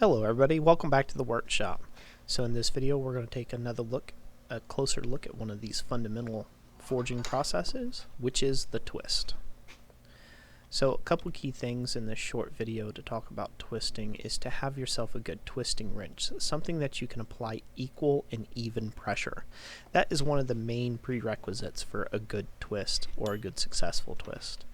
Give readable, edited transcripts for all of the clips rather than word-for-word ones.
Hello everybody, welcome back to the workshop. So in this video we're going to take a closer look at one of these fundamental forging processes, which is the twist. So a couple key things in this short video to talk about twisting is to have yourself a good twisting wrench, something that you can apply equal and even pressure. That is one of the main prerequisites for a good twist or a good successful twist.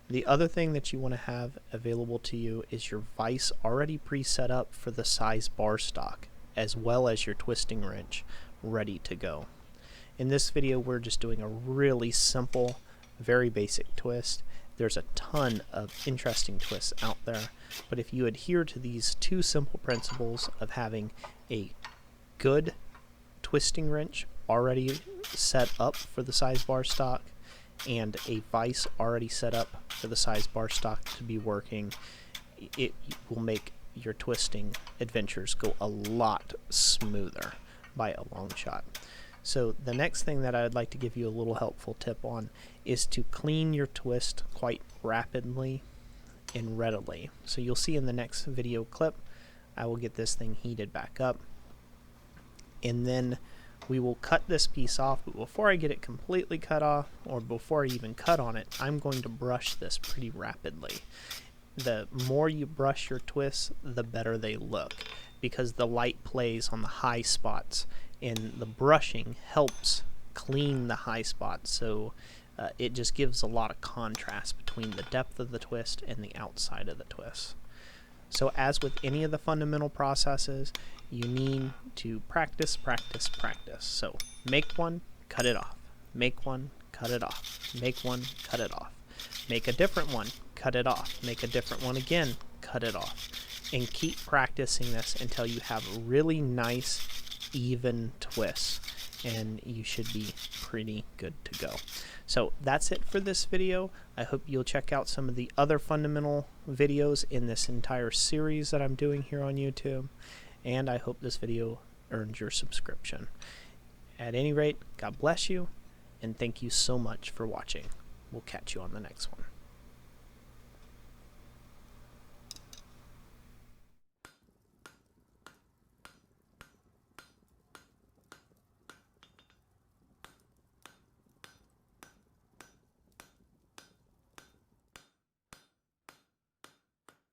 The other thing that you want to have available to you is your vise already pre-set up for the size bar stock, as well as your twisting wrench ready to go. In this video we're just doing a really simple, very basic twist. There's a ton of interesting twists out there, but if you adhere to these two simple principles of having a good twisting wrench already set up for the size bar stock and a vise already set up for the size bar stock to be working, it will make your twisting adventures go a lot smoother by a long shot. So the next thing that I'd like to give you a little helpful tip on is to clean your twist quite rapidly and readily. So you'll see in the next video clip, I will get this thing heated back up, and then we will cut this piece off. But before I get it completely cut off, or before I even cut on it, I'm going to brush this pretty rapidly. The more you brush your twists, the better they look, because the light plays on the high spots, and the brushing helps clean the high spots, so it just gives a lot of contrast between the depth of the twist and the outside of the twist. So as with any of the fundamental processes, you need to practice, practice, practice. So make one, cut it off. Make one, cut it off. Make one, cut it off. Make a different one, cut it off. Make a different one again, cut it off. And keep practicing this until you have really nice, even twists, and you should be pretty good to go. So that's it for this video. I hope you'll check out some of the other fundamental videos in this entire series that I'm doing here on YouTube, and I hope this video earns your subscription. At any rate, God bless you, and thank you so much for watching. We'll catch you on the next one.